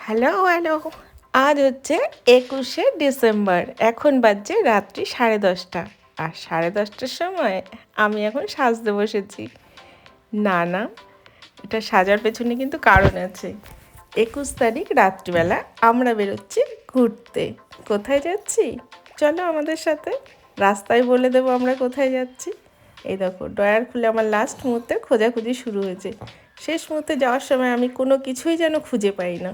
Hello hello, আজ হচ্ছে 21শে December. এখন বাজছে রাত্রি 10:30। আর 10:30টার সময় আমি এখন সাজতে বসেছি। না না, এটা সাজার পেছনে কিন্তু কারণ আছে। 21 তারিখ রাত্রিবেলা আমরা বেরোচ্ছি ঘুরতে। কোথায় যাচ্ছি চলো আমাদের সাথে, রাস্তায় বলে দেবো আমরা কোথায় যাচ্ছি। এই দেখো, ড্রয়ার খুলে আমার লাস্ট মুহূর্তে খোঁজাখুঁজি শুরু হয়েছে। শেষ মুহূর্তে যাওয়ার সময় আমি কোনো কিছুই যেন খুঁজে পাই না।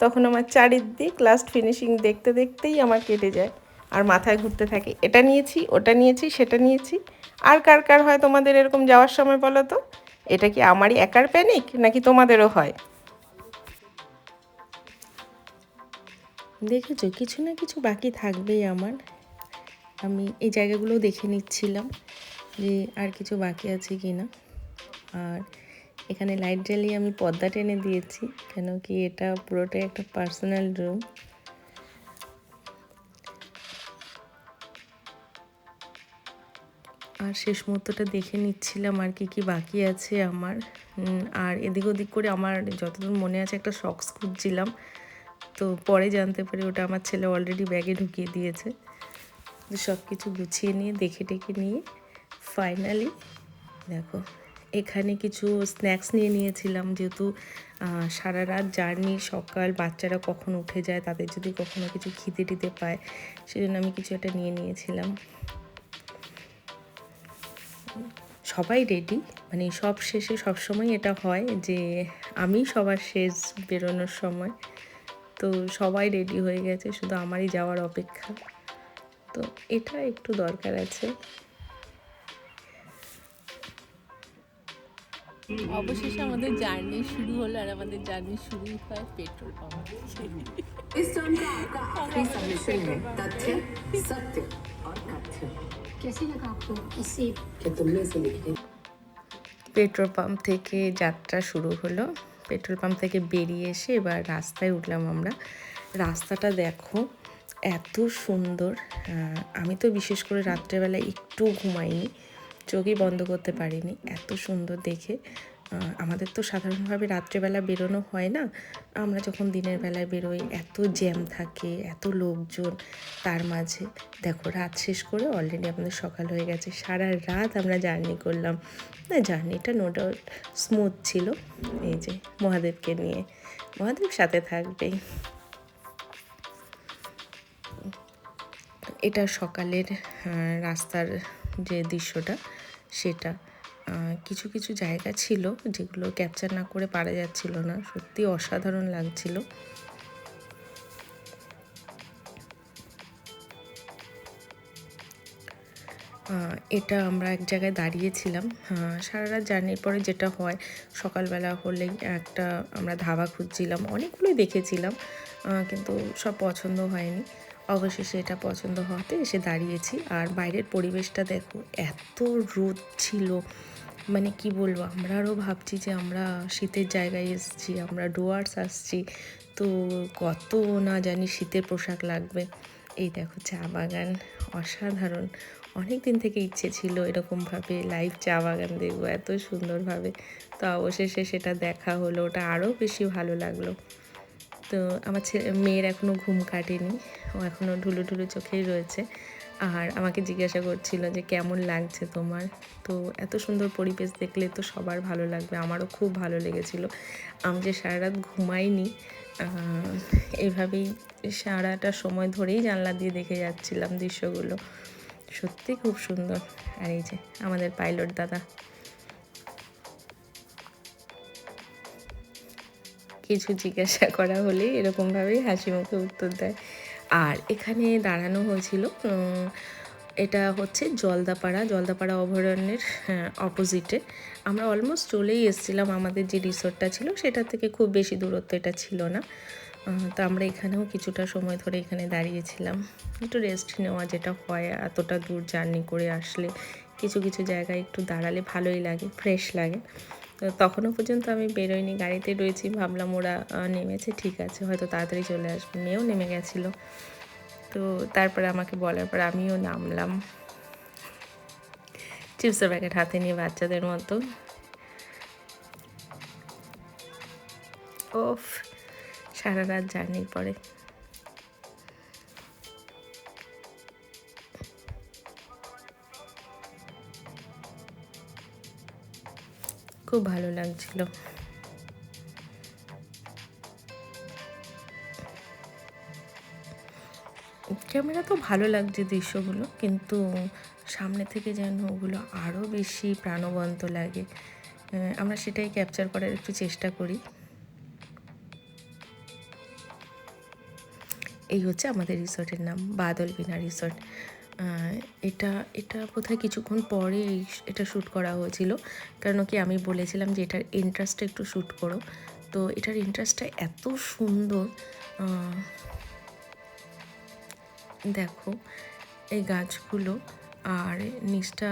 তখন আমার চারিদিক লাস্ট ফিনিশিং দেখতে দেখতেই আমার কেটে যায়। আর মাথায় ঘুরতে থাকে, এটা নিয়েছি, ওটা নিয়েছি, সেটা নিয়েছি। আর কার কার হয় তোমাদের এরকম যাওয়ার সময় বলো তো? এটা কি আমারই একার প্যানিক নাকি তোমাদেরও হয়? দেখেছো, কিছু না কিছু বাকি থাকবেই আমার। আমি এই জায়গাগুলো দেখে নিচ্ছিলাম যে আর কিছু বাকি আছে কি না। আর এখানে লাইট জ্বালিয়ে আমি পর্দা টেনে দিয়েছি, কেন কি এটা পুরোটাই একটা পার্সোনাল রুম। আর শেষ মুহূর্তটা দেখে নিচ্ছিলাম আর কি কি বাকি আছে আমার। আর এদিক ওদিক করে আমার যতদূর মনে আছে একটা সক্স খুঁজছিলাম, তো পরে জানতে পারি ওটা আমার ছেলে অলরেডি ব্যাগে ঢুকিয়ে দিয়েছে। সব কিছু গুছিয়ে নিয়ে দেখে টেকে নিয়ে ফাইনালি দেখো, এখানে কিছু স্ন্যাক্স নিয়ে নিয়েছিলাম, যেহেতু সারা রাত জার্নি, সকাল বাচ্চারা কখন উঠে যায়, তাদের যদি কখনো কিছু খিদে টিতে পায়, সেজন্য আমি কিছু একটা নিয়ে নিয়েছিলাম। সবাই রেডি, মানে সব শেষে সবসময় এটা হয় যে আমি সবার শেষ বেরোনোর সময়, তো সবাই রেডি হয়ে গেছে, শুধু আমারই যাওয়ার অপেক্ষা। তো এটা একটু দরকার আছে। অবশেষে আমাদের জার্নি শুরু হলো, আর আমাদের জার্নি শুরু হয় পেট্রোল পাম্প। इस टर्म का आपका आखिरी सबमिशन है तथ्य सत्य और तथ्य। कैसे लगा आपको इससे? क्या तुमने इसे लिखने পেট্রোল পাম্প থেকে যাত্রা শুরু হলো। পেট্রোল পাম্প থেকে বেরিয়ে এসে এবার রাস্তায় উঠলাম আমরা। রাস্তাটা দেখো, এত সুন্দর। আমি তো বিশেষ করে রাত্রেবেলা একটু ঘুমাইনি, চোখই বন্ধ করতে পারিনি, এত সুন্দর দেখে। আমাদের তো সাধারণভাবে রাত্রেবেলা বেরোনো হয় না, আমরা যখন দিনের বেলায় বেরোই এত জ্যাম থাকে, এত লোকজন, তার মাঝে দেখো রাত শেষ করে অলরেডি আমাদের সকাল হয়ে গেছে। সারা রাত আমরা জার্নি করলাম। না, জার্নিটা নো ডাউট স্মুথ ছিল। এই যে মহাদেবকে নিয়ে, মহাদেব সাথে থাকবেই। এটা সকালের রাস্তার যে দৃশ্যটা, সেটা কিছু কিছু জায়গা ছিল যেগুলো ক্যাপচার না করে পারা যাচ্ছিল না, সত্যি অসাধারণ লাগছিল। এটা আমরা এক জায়গায় দাঁড়িয়েছিলাম। সারা রাত জার্নির পরে যেটা হয়, সকালবেলা হলেই একটা আমরা ধাবা খুঁজছিলাম, অনেকগুলোই দেখেছিলাম, কিন্তু সব পছন্দ হয়নি। অবশেষে এটা পছন্দ হওয়াতে এসে দাঁড়িয়েছি। আর বাইরের পরিবেশটা দেখো, এত রোদ ছিল, মানে কি বলবো, আমরা আরও ভাবছি যে আমরা শীতের জায়গায় এসেছি, আমরা ডুয়ার্স আসছি, তো কত না জানি শীতের পোশাক লাগবে। এই দেখো চা বাগান, অসাধারণ। অনেক দিন থেকে ইচ্ছে ছিল এরকমভাবে লাইভ চা বাগান দেখবো এত সুন্দরভাবে, তো অবশেষে সেটা দেখা হলো, ওটা আরও বেশি ভালো লাগলো। তো আমার মেয়ের এখনও ঘুম কাটেনি, ও এখনও ঢুলু ঢুলু চোখেই রয়েছে, আর আমাকে জিজ্ঞাসা করছিল যে কেমন লাগছে তোমার। তো এত সুন্দর পরিবেশ দেখলে তো সবার ভালো লাগবে, আমারও খুব ভালো লেগেছিল। আমি যে সারা রাত ঘুমাইনি, এইভাবেই সারাটা সময় ধরেই জানলা দিয়ে দেখে যাচ্ছিলাম দৃশ্যগুলো, সত্যি খুব সুন্দর। আর এই যে আমাদের পাইলট দাদা, কিছু জিজ্ঞাসা করা হলেই এরকমভাবেই হাসি মুখে উত্তর দেয়। আর এখানে দাঁড়ানো হয়েছিল, এটা হচ্ছে জলদাপাড়া অভয়ারণ্যের অপোজিটে। আমরা অলমোস্ট চলেই এসেছিলাম, আমাদের যে রিসোর্টটা ছিল সেটা থেকে খুব বেশি দূরত্ব এটা ছিল না। তো আমরা এখানেও কিছুটা সময় ধরে এখানে দাঁড়িয়েছিলাম, একটু রেস্ট নেওয়া, যেটা হয় এতটা দূর জার্নি করে আসলে কিছু কিছু জায়গায় একটু দাঁড়ালে ভালোই লাগে, ফ্রেশ লাগে। তো তখনও পর্যন্ত আমি বেরোইনি, গাড়িতে রয়েছি, ভাবলাম ওরা নেমেছে, ঠিক আছে হয়তো তাড়াতাড়ি চলে আসবে। মেয়েও নেমে গেছিলো, তো তারপরে আমাকে বলার পর আমিও নামলাম, চিপসের প্যাকেট হাতে নিয়ে বাচ্চাদের মতো। ওফ, সারা রাত জার্নির পরে। খুব ভালো লাগছিল। ক্যামেরা তো ভালো লাগছে দৃশ্যগুলো, কিন্তু সামনে থেকে যেন ওগুলো আরও বেশি প্রাণবন্ত লাগে। আমরা সেটাই ক্যাপচার করার একটু চেষ্টা করি। এই হচ্ছে আমাদের রিসর্টের নাম, বাদল বিনা রিসর্ট। এটা এটা বোধহয় কিছুক্ষণ পরে এটা শ্যুট করা হয়েছিল, কারণ কি আমি বলেছিলাম যে এটার এন্ট্রান্সটা একটু শ্যুট করো। তো এটার এন্ট্রান্সটা এত সুন্দর, দেখো এই গাছগুলো আর নিচটা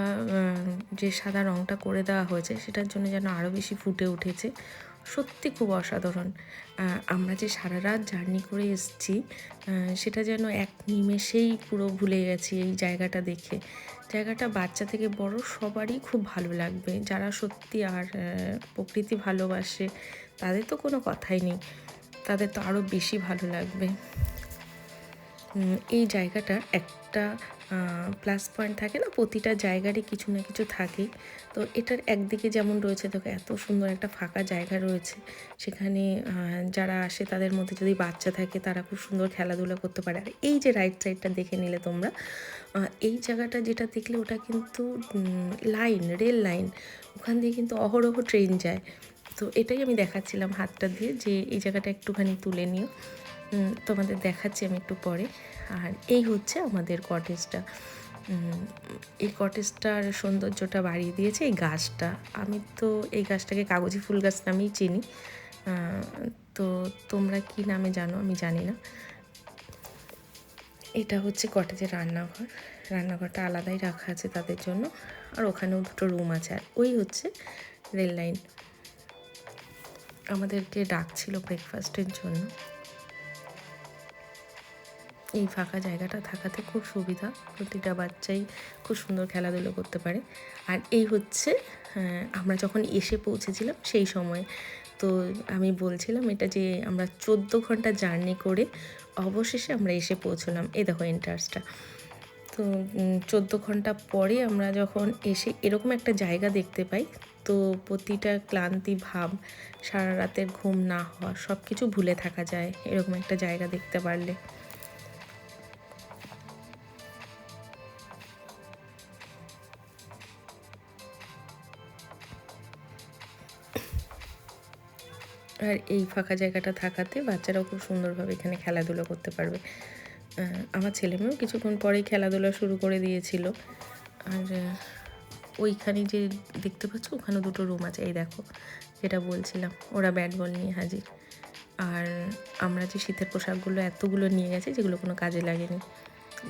যে সাদা রঙটা করে দেওয়া হয়েছে সেটার জন্য যেন আরও বেশি ফুটে উঠেছে। সত্যি খুব অসাধারণ। আমরা যে সারা রাত জার্নি করে এসেছি সেটা যেন এক নিমেষেই পুরো ভুলে গেছি এই জায়গাটা দেখে। জায়গাটা বাচ্চা থেকে বড় সবারই খুব ভালো লাগবে। যারা সত্যি আর প্রকৃতি ভালোবাসে তাদের তো কোনো কথাই নেই, তাদের তো আরও বেশি ভালো লাগবে। এই জায়গাটা একটা প্লাস পয়েন্ট থাকে না, প্রতিটা জায়গারই কিছু না কিছু থাকে। তো এটার একদিকে যেমন রয়েছে, দেখো এত সুন্দর একটা ফাঁকা জায়গা রয়েছে, সেখানে যারা আসে তাদের মধ্যে যদি বাচ্চা থাকে তারা খুব সুন্দর খেলাধুলা করতে পারে। আর এই যে রাইট সাইডটা দেখে নিলে তোমরা, এই জায়গাটা যেটা দেখলে ওটা কিন্তু লাইন, রেল লাইন, ওখান দিয়ে কিন্তু অহরহ ট্রেন যায়। তো এটাই আমি দেখাচ্ছিলাম হাতটা দিয়ে যে এই জায়গাটা একটুখানি তুলে নিও, তোমাদের দেখাচ্ছি আমি একটু পরে। আর এই হচ্ছে আমাদের কটেজটা। এই কটেজটার সৌন্দর্যটা বাড়িয়ে দিয়েছে এই গাছটা। আমি তো এই গাছটাকে কাগজি ফুল গাছ নামেই চিনি, তো তোমরা কি নামে জানো আমি জানি না। এটা হচ্ছে কটেজের রান্নাঘর। রান্নাঘরটা আলাদাই রাখা আছে তাদের জন্য, আর ওখানেও দুটো রুম আছে। আর ওই হচ্ছে রেল লাইন। আমাদেরকে ডাকছিল ব্রেকফাস্টের জন্য। এই ফাঁকা জায়গাটা থাকাতে খুব সুবিধা, প্রতিটা বাচ্চাই খুব সুন্দর খেলাধুলো করতে পারে। আর এই হচ্ছে আমরা যখন এসে পৌঁছেছিলাম সেই সময়। তো আমি বলছিলাম এটা যে আমরা 14 ঘন্টা জার্নি করে অবশেষে আমরা এসে পৌঁছলাম। এই দেখো এন্ট্রান্সটা। তো 14 ঘন্টা পরে আমরা যখন এসে এরকম একটা জায়গা দেখতে পাই, তো প্রতিটা ক্লান্তি ভাব, সারা রাতের ঘুম না হওয়া, সব কিছু ভুলে থাকা যায় এরকম একটা জায়গা দেখতে পারলে। আর এই ফাঁকা জায়গাটা থাকাতে বাচ্চারাও খুব সুন্দরভাবে এখানে খেলাধুলো করতে পারবে। আমার ছেলেমেয়েও কিছুক্ষণ পরেই খেলাধুলা শুরু করে দিয়েছিল। আর ওইখানে যে দেখতে পাচ্ছ ওখানে দুটো রুম আছে, এই দেখো যেটা বলছিলাম, ওরা ব্যাট বল নিয়ে হাজির। আর আমরা যে শীতের পোশাকগুলো এতগুলো নিয়ে গেছি যেগুলো কোনো কাজে লাগেনি,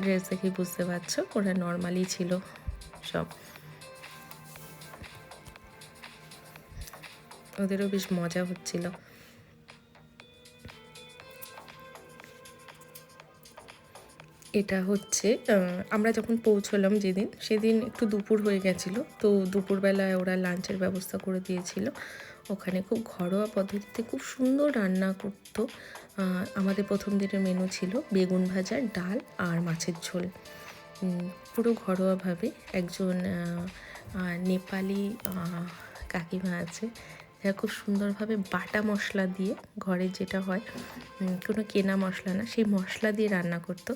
ড্রেস দেখেই বুঝতে পারছো ওরা নর্মালি ছিল সব। ওদেরও বেশ মজা হচ্ছিল। এটা হচ্ছে আমরা যখন পৌঁছলাম যেদিন, সেদিন একটু দুপুর হয়ে গেছিলো। তো দুপুরবেলায় ওরা লাঞ্চের ব্যবস্থা করে দিয়েছিল। ওখানে খুব ঘরোয়া পদ্ধতিতে খুব সুন্দর রান্না করতো। আমাদের প্রথম দিনের মেনু ছিল বেগুন ভাজা, ডাল আর মাছের ঝোল। পুরো ঘরোয়াভাবে একজন নেপালি কাকিমা আছে, যারা খুব সুন্দরভাবে বাটা মশলা দিয়ে, ঘরে যেটা হয় কোনো কেনা মশলা না, সেই মশলা দিয়ে রান্না করতো।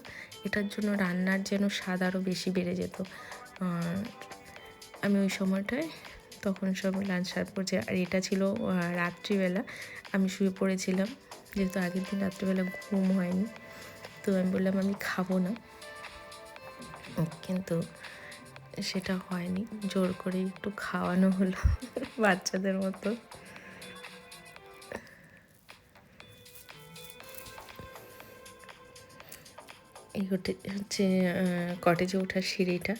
এটার জন্য রান্নার যেন স্বাদ আরও বেশি বেড়ে যেত। আমি ওই সময়টায় তখন সব লাঞ্চ সার্ভ করছে। আর এটা ছিল রাত্রিবেলা, আমি শুয়ে পড়েছিলাম, যেহেতু আগের দিন রাত্রিবেলা ঘুম হয়নি। তো আমি বললাম আমি খাবো না, কিন্তু সেটা হয়নি, জোর করে একটু খাওয়ানো হলো বাচ্চাদের মতো। এই হচ্ছে কটেজে ওঠার সিঁড়িটা।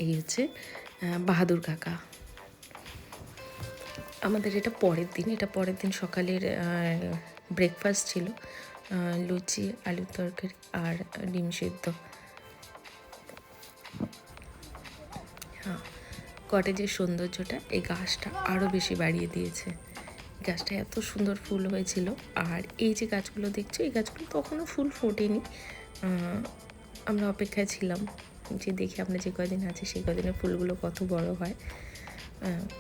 এই হচ্ছে বাহাদুর কাকা। আমাদের এটা পরের দিন সকালের ব্রেকফাস্ট ছিল লুচি, আলুর তরকারি আর ডিম সিদ্ধ। হ্যাঁ, কটেজের সৌন্দর্যটা এই গাছটা আরও বেশি বাড়িয়ে দিয়েছে। গাছটা এত সুন্দর ফুল হয়েছিল। আর এই যে গাছগুলো দেখছো, এই গাছগুলো তখনও ফুল ফোটেনি। আমরা অপেক্ষায় ছিলাম যে দেখি আমরা যে কদিন আছি সেই কদিনে ফুলগুলো কত বড় হয়।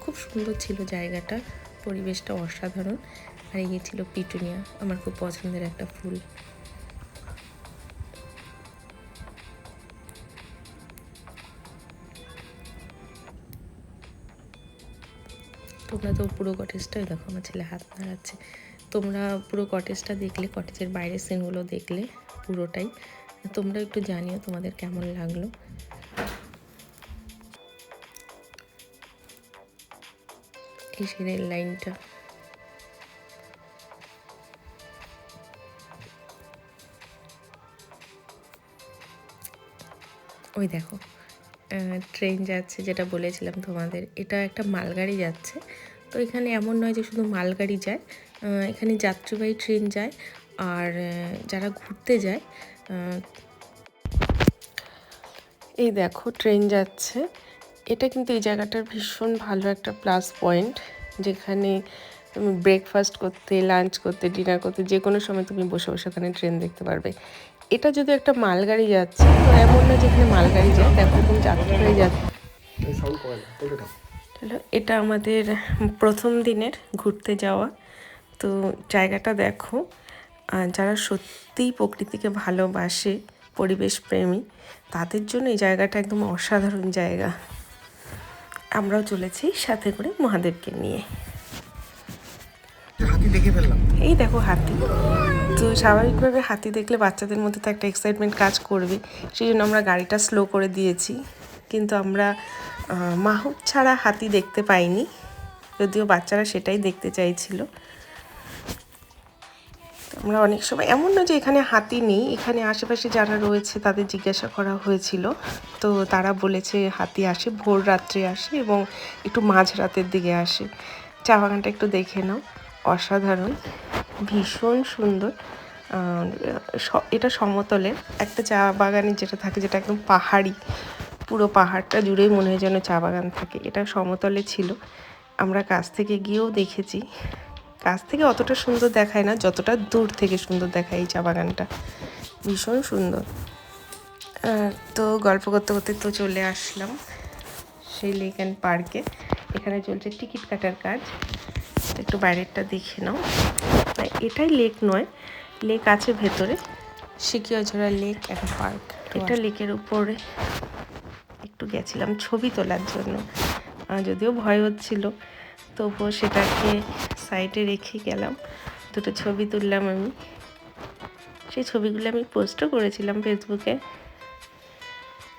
খুব সুন্দর ছিল জায়গাটা, পরিবেশটা অসাধারণ। আর এই ছিল পিটুনিয়া, আমার খুব পছন্দের একটা ফুল। তোমরা তো পুরো কটেজটাই দেখো, আমার ছেলে হাত নাড়াচ্ছে। তোমরা পুরো কটেজটা দেখলে, কটেজের বাইরের সিনগুলো দেখলে পুরোটাই। তোমরা একটু জানিও তোমাদের কেমন লাগলো। এই সেই রেল লাইনটা, ওই দেখো ট্রেন যাচ্ছে, যেটা বলেছিলাম তোমাদের, এটা একটা মালগাড়ি যাচ্ছে। তো এখানে এমন নয় যে শুধু মালগাড়ি যায়, এখানে যাত্রীবাহী ট্রেন যায়। আর যারা ঘুরতে যায়, এই দেখো ট্রেন যাচ্ছে। এটা কিন্তু এই জায়গাটার ভীষণ ভালো একটা প্লাস পয়েন্ট, যেখানে তুমি ব্রেকফাস্ট করতে, লাঞ্চ করতে, ডিনার করতে, যে কোনো সময় তুমি বসে বসে ওখানে ট্রেন দেখতে পারবে। এটা যদি একটা মালগাড়ি যাচ্ছে, তো এমন না যেখানে মালগাড়ি যায়, দেখো এরকম যাত্রীবাহী যাচ্ছে। এটা আমাদের প্রথম দিনের ঘুরতে যাওয়া। তো জায়গাটা দেখো, যারা সত্যিই প্রকৃতিকে ভালোবাসে, পরিবেশ প্রেমী, তাদের জন্য এই জায়গাটা একদম অসাধারণ জায়গা। আমরাও চলেছি সাথে করে মহাদেবকে নিয়ে। হাতি দেখে ফেললাম, এই দেখো হাতি। তো স্বাভাবিকভাবে হাতি দেখলে বাচ্চাদের মধ্যে তো একটা এক্সাইটমেন্ট কাজ করবে, সেই জন্য আমরা গাড়িটা স্লো করে দিয়েছি। কিন্তু আমরা মাহুত ছাড়া হাতি দেখতে পাইনি, যদিও বাচ্চারা সেটাই দেখতে চাইছিল। আমরা অনেক সময়, এমন না যে এখানে হাতি নেই, এখানে আশেপাশে যারা রয়েছে তাদের জিজ্ঞাসা করা হয়েছিল, তো তারা বলেছে হাতি আসে, ভোর রাত্রে আসে এবং একটু মাঝরাতের দিকে আসে। চা বাগানটা একটু দেখে নাও, অসাধারণ, ভীষণ সুন্দর। এটা সমতলের একটা চা বাগানে যেটা থাকে, যেটা একদম পাহাড়ি, পুরো পাহাড়টা জুড়েই মনে হয় যেন চা বাগান থাকে। এটা সমতলে ছিল, আমরা কাছ থেকে গিয়েও দেখেছি। কাছ থেকে অতটা সুন্দর দেখায় না, যতটা দূর থেকে সুন্দর দেখায় এই চা বাগানটা, ভীষণ সুন্দর। তো গল্প করতে করতে তো চলে আসলাম সেই লেক অ্যান্ড পার্কে। এখানে চলছে টিকিট কাটার কাজ, একটু বাইরেরটা দেখে নাও। এটাই লেক নয়, লেক আছে ভেতরে, সিকিয়াঝোড়া লেক অ্যান্ড পার্ক। এটা লেকের উপরে একটু গেছিলাম ছবি তোলার জন্য, যদিও ভয় হচ্ছিল, তবুও সেটাকে সাইডে রেখে গেলাম, দুটো ছবি তুললাম আমি। সেই ছবিগুলো আমি পোস্টও করেছিলাম ফেসবুকে।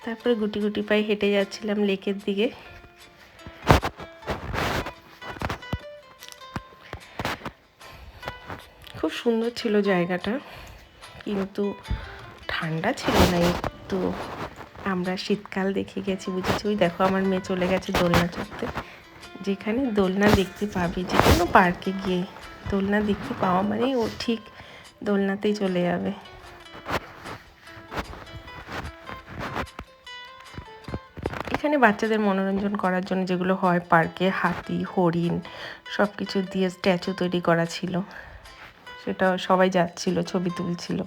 তারপরে গুটি গুটি পায়ে হেঁটে যাচ্ছিলাম লেকের দিকে। খুব সুন্দর ছিল জায়গাটা, কিন্তু ঠান্ডা ছিল না একটু। আমরা শীতকাল দেখে গেছি বুঝেছি। ওই দেখো আমার মেয়ে চলে গেছে দোলনা চড়তে। যেখানে দোলনা দেখতে পাবে, যে কোনো পার্কে গিয়ে দোলনা দেখতে পাওয়া মানেই ও ঠিক দোলনাতেই চলে যাবে। এখানে বাচ্চাদের মনোরঞ্জন করার জন্য যেগুলো হয় পার্কে, হাতি, হরিণ, সব কিছু দিয়ে স্ট্যাচু তৈরি করা ছিল, সেটা সবাই যাচ্ছিল, ছবি তুলছিল।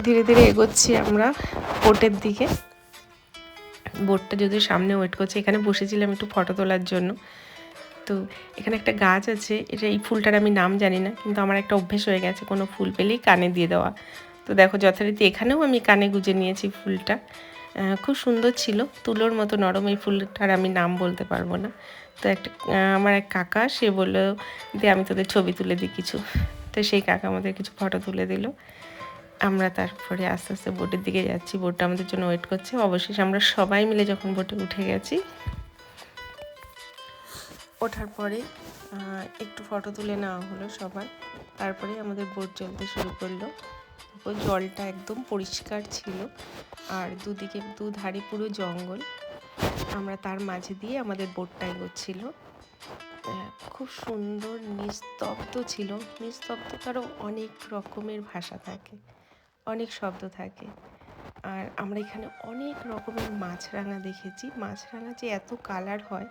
ধীরে ধীরে এগোচ্ছি আমরা বোটের দিকে। বোটটা যদি সামনে ওয়েট করছে, এখানে বসেছিলাম একটু ফটো তোলার জন্য। তো এখানে একটা গাছ আছে, এটা এই ফুলটার আমি নাম জানি না, কিন্তু আমার একটা অভ্যেস হয়ে গেছে কোনো ফুল পেলেই কানে দিয়ে দেওয়া। তো দেখো যথারীতি এখানেও আমি কানে গুজে নিয়েছি ফুলটা। খুব সুন্দর ছিল, তুলোর মতো নরম এই ফুলটার আমি নাম বলতে পারবো না। তো একটা আমার এক কাকা, সে বললো যে আমি তোদের ছবি তুলে দিই কিছু। তো সেই কাকা আমাদের কিছু ফটো তুলে দিল। আমরা তারপরে আস্তে আস্তে বোটের দিকে যাচ্ছি, বোটটা আমাদের জন্য ওয়েট করছে। অবশেষে আমরা সবাই মিলে যখন বোটে উঠে গেছি, ওঠার পরে একটু ফটো তুলে নেওয়া হলো সবার। তারপরে আমাদের বোট চলতে শুরু করলো। জলটা একদম পরিষ্কার ছিল, আর দুদিকে দুধারে পুরো জঙ্গল। আমরা তার মাঝে দিয়ে আমাদের বোটটা এগোচ্ছিল। খুব সুন্দর, নিস্তব্ধ ছিল। নিস্তব্ধতারও অনেক রকমের ভাষা থাকে, অনেক শব্দ থাকে। আর আমরা এখানে অনেক রকমের মাছরাঙা দেখেছি। মাছরাঙা যে এত কালার হয়,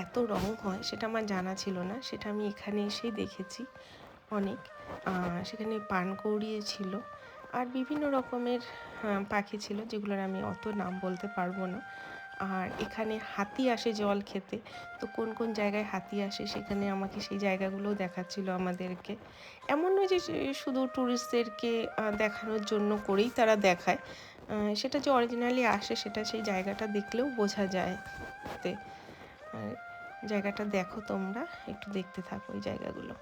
এত রং হয়, সেটা আমার জানা ছিল না। সেটা আমি এখানে এসেই দেখেছি অনেক। সেখানে পানকৌড়িও ছিল আর বিভিন্ন রকমের পাখি ছিল, যেগুলোর আমি অত নাম বলতে পারবো না। আর এখানে হাতি আসে জল খেতে, তো কোন কোন জায়গায় হাতি আসে সেখানে আমাকে সেই জায়গাগুলোও দেখাচ্ছিল আমাদেরকে। এমন নয় যে শুধু ট্যুরিস্টদেরকে দেখানোর জন্য করেই তারা দেখায়, সেটা যে অরিজিনালি আসে সেটা সেই জায়গাটা দেখলেও বোঝা যায়। তে আর জায়গাটা দেখো, তোমরা একটু দেখতে থাকো ওই জায়গাগুলো।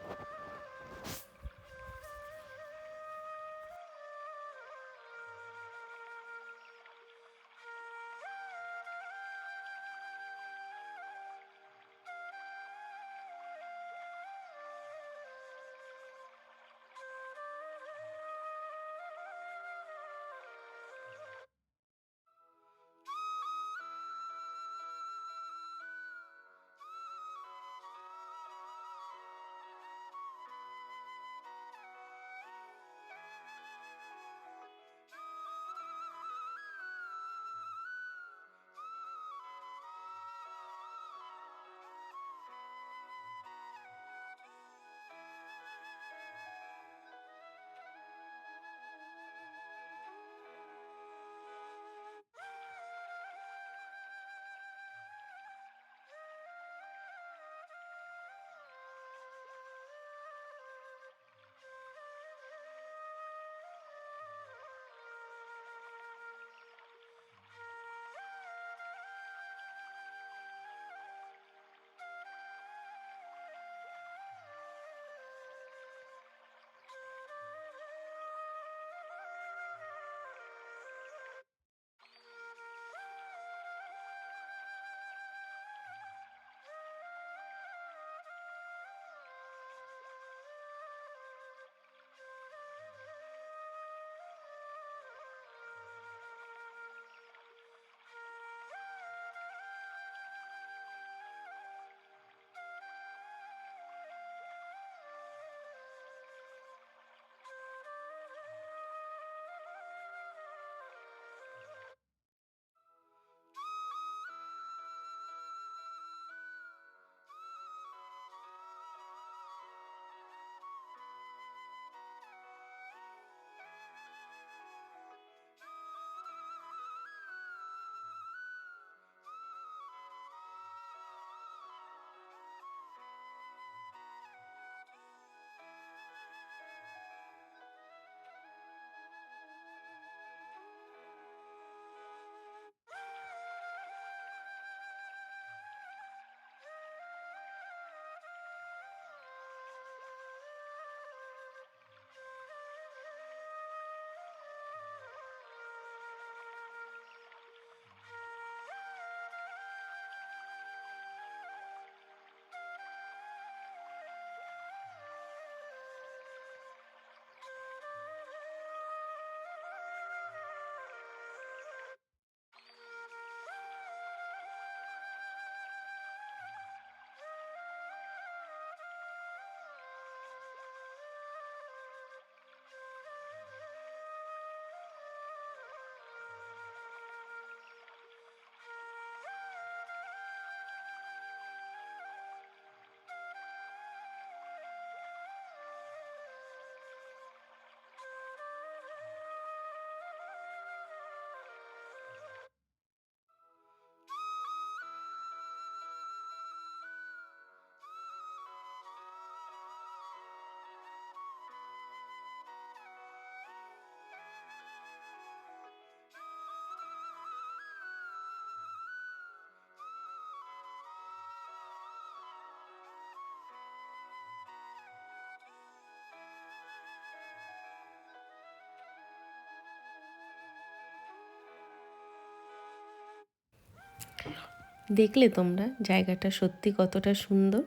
দেখলে তোমরা জায়গাটা সত্যি কতটা সুন্দর।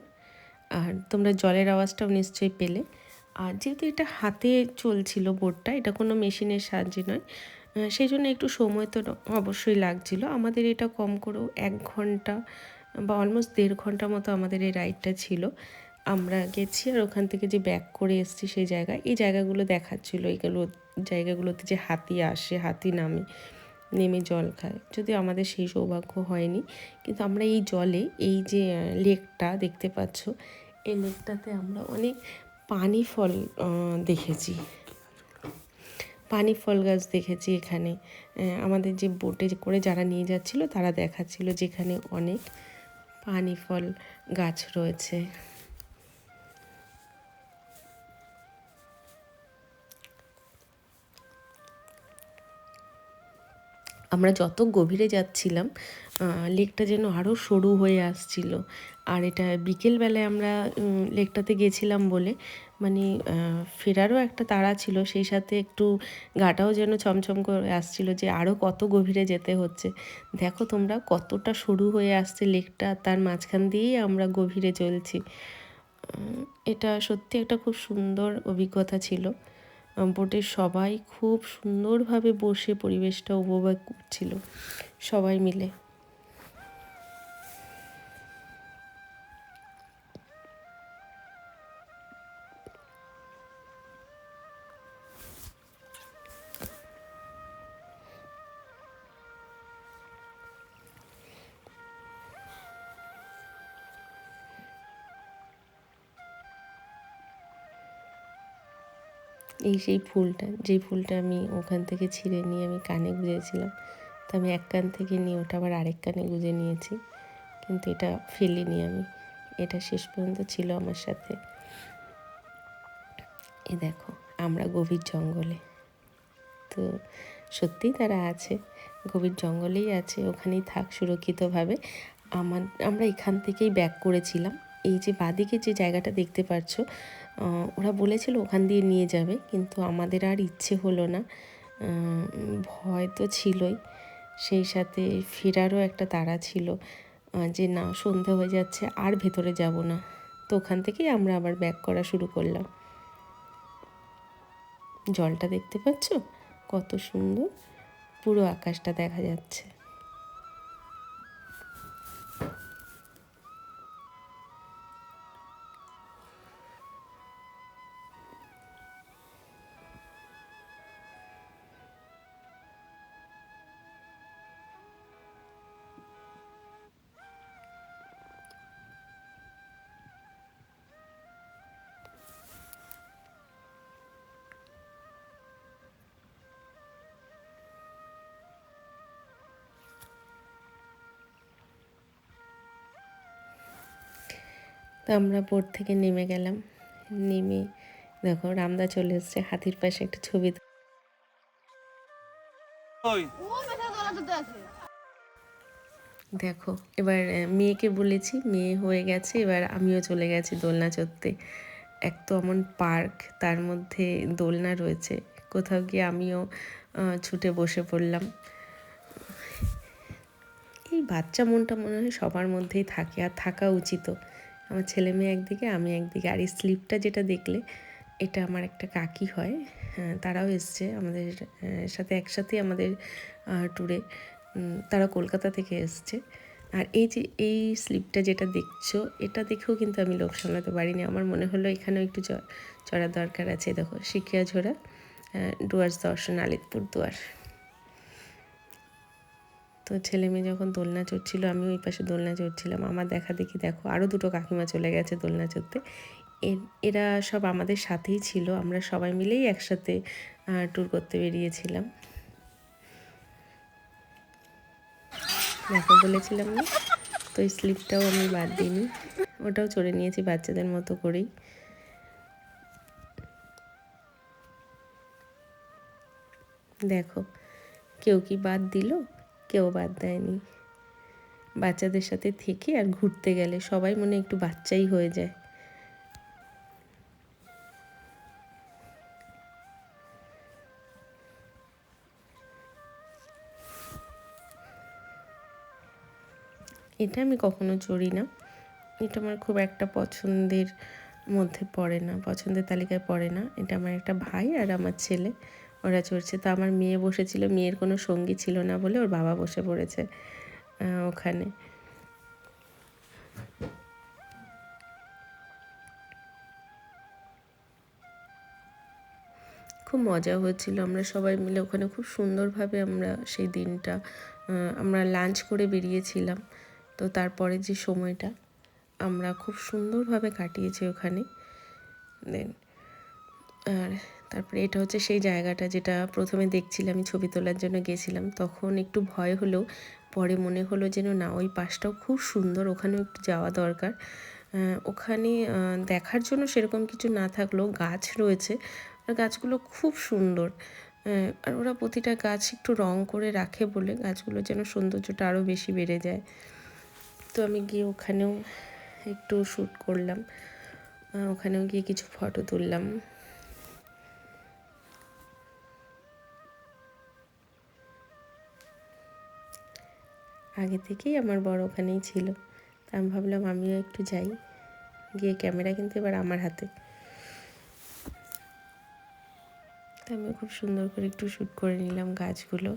আর তোমরা জলের আওয়াজটাও নিশ্চয়ই পেলে। আর যেহেতু এটা হাতে চলছিল বোটটা, এটা কোনো মেশিনের সাহায্যে নয়, সেই জন্য একটু সময় তো অবশ্যই লাগছিল। আমাদের এটা কম করেও 1 ঘন্টা বা অলমোস্ট 1.5 ঘন্টা মতো আমাদের এই রাইডটা ছিল। আমরা গেছি আর ওখান থেকে যে ব্যাক করে এসেছি সেই জায়গায়, এই জায়গাগুলো দেখাচ্ছিলো, এইগুলো জায়গাগুলোতে যে হাতি আসে, হাতি নামে। নেমে জল খায়। যদিও আমাদের সেই সৌভাগ্য হয়নি, কিন্তু আমরা এই জলে এই যে লেকটা দেখতে পাচ্ছ, এই লেকটাতে আমরা অনেক পানি ফল দেখেছি, পানি ফল গাছ দেখেছি এখানে। আমাদের যে বোটে করে যারা নিয়ে যাচ্ছিল তারা দেখাচ্ছিল যেখানে অনেক পানি ফল গাছ রয়েছে। আমরা যত গভীরে যাচ্ছিলাম লেকটা যেন আরও সরু হয়ে আসছিল। আর এটা বিকেলবেলায় আমরা লেকটাতে গেছিলাম বলে মানে ফেরারও একটা তাড়া ছিল, সেই সাথে একটু গাটাও যেন ছমছম করে আসছিল যে আরও কত গভীরে যেতে হচ্ছে। দেখো তোমরা কতটা সরু হয়ে আসছে লেকটা, তার মাঝখান দিয়েই আমরা গভীরে চলছি। এটা সত্যি একটা খুব সুন্দর অভিজ্ঞতা ছিল। বোটের সবাই খুব সুন্দরভাবে বসে পরিবেশটা উপভোগ করছিল সবাই মিলে। এই সেই ফুলটা, যেই ফুলটা আমি ওখান থেকে ছিঁড়ে নিয়ে আমি কানে গুঁজেছিলাম, তো আমি এক কান থেকে নিয়ে ওটা আবার আরেক কানে গুঁজে নিয়েছি, কিন্তু এটা ফেলিনি আমি, এটা শেষ পর্যন্ত ছিল আমার সাথে। এই দেখো আমরা গভীর জঙ্গলে, তো সত্যিই তারা আছে, গভীর জঙ্গলেই আছে, ওখানেই থাক সুরক্ষিতভাবে। আমরা এখান থেকেই ব্যাক করেছিলাম। এই যে বাদিকে যে জায়গাটা দেখতে পাচ্ছ, ওরা বলেছিল ওখান দিয়ে নিয়ে যাবে, কিন্তু আমাদের আর ইচ্ছে হলো না, ভয় তো ছিলই, সেই সাথে ফেরারও একটা তাড়া ছিল যে না সন্ধে হয়ে যাচ্ছে আর ভেতরে যাব না। তো ওখান থেকেই আমরা আবার ব্যাক করা শুরু করলাম। জলটা দেখতে পাচ্ছ কত সুন্দর, পুরো আকাশটা দেখা যাচ্ছে। তো আমরা বোট থেকে নেমে গেলাম, নেমে দেখো রামদা চলে এসছে হাতির পাশে একটা ছবি। দেখো এবার মেয়েকে বলেছি, মেয়ে হয়ে গেছে, এবার আমিও চলে গেছি দোলনা চড়তে। এক তো এমন পার্ক, তার মধ্যে দোলনা রয়েছে, কোথাও গিয়ে আমিও ছুটে বসে পড়লাম। এই বাচ্চা মনটা মনে হয় সবার মধ্যেই থাকে, আর থাকা উচিতও। আমার ছেলে মেয়ে একদিকে, আমি একদিকে। আর এই স্লিপটা যেটা দেখলে, এটা আমার একটা কাকি হয়, তারাও এসছে আমাদের সাথে একসাথেই আমাদের ট্যুরে, তারা কলকাতা থেকে এসছে। আর এই যে এই স্লিপটা যেটা দেখছো, এটা দেখেও কিন্তু আমি লোক সামলাতে পারিনি, আমার মনে হলো এখানেও একটু চড়ার দরকার আছে। দেখো সিকিয়াঝোড়া ডুয়ার্স দর্শন আলিপুর দুয়ার। তো ছেলে মেয়ে যখন দোলনা চড়ছিল, আমিও ওই পাশে দোলনা চড়ছিলাম। আমার দেখা দেখি দেখো আরও দুটো কাকিমা চলে গেছে দোলনা চড়তে। এরা সব আমাদের সাথেই ছিল, আমরা সবাই মিলেই একসাথে ট্যুর করতে বেরিয়েছিলাম। দেখো বলেছিলাম না, তো এই স্লিপটাও আমি বাদ দিইনি, ওটাও চড়ে নিয়েছি বাচ্চাদের মতো করেই। দেখো কেউ কি বাদ দিল, কেউ বাদ দেয়নি। বাচ্চাদের সাথে থেকে আর ঘুরতে গেলে সবাই মনে একটু বাচ্চাই হয়ে যায়। এটা আমি কখনো চড়ি না, এটা আমার খুব একটা পছন্দের মধ্যে পড়ে না, পছন্দের তালিকায় পড়ে না। এটা আমার একটা ভাই আর আমার ছেলে, ওরা চড়ছে। তো আমার মেয়ে বসেছিল, মেয়ের কোনো সঙ্গী ছিল না বলে ওর বাবা বসে পড়েছে ওখানে। খুব মজা হচ্ছিল, আমরা সবাই মিলে ওখানে খুব সুন্দরভাবে আমরা সেই দিনটা আমরা লাঞ্চ করে বেরিয়েছিলাম। তো তারপরে যে সময়টা আমরা খুব সুন্দরভাবে কাটিয়েছি ওখানে। দেন আর তারপরে এটা হচ্ছে সেই জায়গাটা যেটা প্রথমে দেখছিলাম, আমি ছবি তোলার জন্য গেছিলাম, তখন একটু ভয় হলেও পরে মনে হলো যেন না, ওই পাশটাও খুব সুন্দর, ওখানেও একটু যাওয়া দরকার। ওখানে দেখার জন্য সেরকম কিছু না থাকলেও গাছ রয়েছে, আর গাছগুলো খুব সুন্দর। আর ওরা প্রতিটা গাছ একটু রং করে রাখে বলে গাছগুলো যেন সৌন্দর্যটা আরও বেশি বেড়ে যায়। তো আমি গিয়ে ওখানেও একটু শ্যুট করলাম, ওখানেও গিয়ে কিছু ফটো তুললাম। আগে থেকেই আমার বর ওখানেই ছিল, তা আমি ভাবলাম আমিও একটু যাই, গিয়ে ক্যামেরা কিন্তু এবার আমার হাতে। তা আমিও খুব সুন্দর করে একটু শ্যুট করে নিলাম গাছগুলো।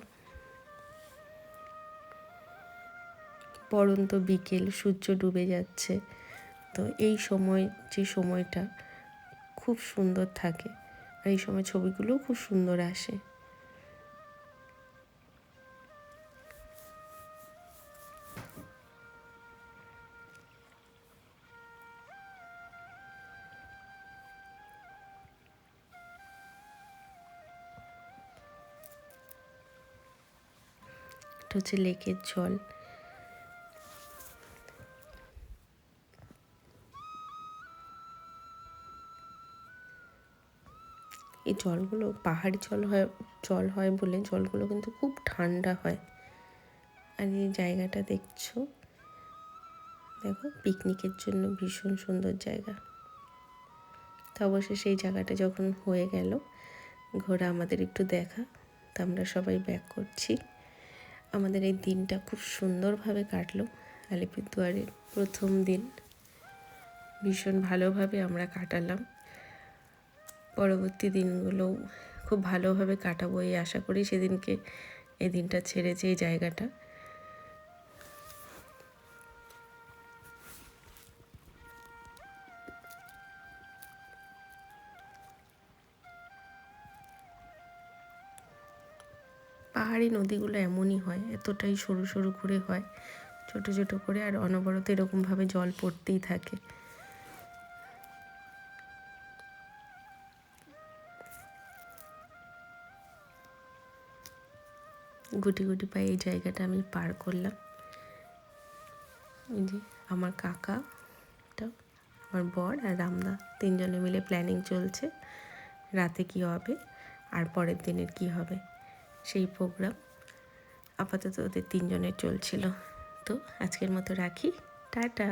পড়ন্ত বিকেল, সূর্য ডুবে যাচ্ছে, তো এই সময় যে সময়টা খুব সুন্দর থাকে, আর এই সময় ছবিগুলোও খুব সুন্দর আসে। এটা হচ্ছে লেকের জল। এই জলগুলো পাহাড়ি জল হয় বলে জলগুলো কিন্তু খুব ঠান্ডা হয়। আর এই জায়গাটা দেখছো, দেখো পিকনিকের জন্য ভীষণ সুন্দর জায়গা। তো অবশ্যই সেই জায়গাটা যখন হয়ে গেল ঘোরা, আমাদের একটু দেখা, তো আমরা সবাই ব্যাক করছি। আমাদের এই দিনটা খুব সুন্দরভাবে কাটলো। আলিপুরদুয়ারের প্রথম দিন ভীষণ ভালোভাবে আমরা কাটালাম। পরবর্তী দিনগুলোও খুব ভালোভাবে কাটাবো এই আশা করি। সেদিনকে এই দিনটা ছেড়েছে এই জায়গাটা। পাহাড়ি নদীগুলো এমনই হয়, এতটাই সরু সরু করে হয়, ছোট ছোট করে, আর অনবরত এরকমভাবে জল পড়তেই থাকে। গুটি গুটি পায়ে এই জায়গাটা আমি পার করলাম। এই যে আমার কাকাটা, আমার বর আর রামদা, তিনজনে মিলে প্ল্যানিং চলছে রাতে কি হবে আর পরের দিনের কি হবে সেই প্রোগ্রাম। আপাতত ওদের তিনজনের চলছিল। তো আজকের মতো রাখি, টাটা।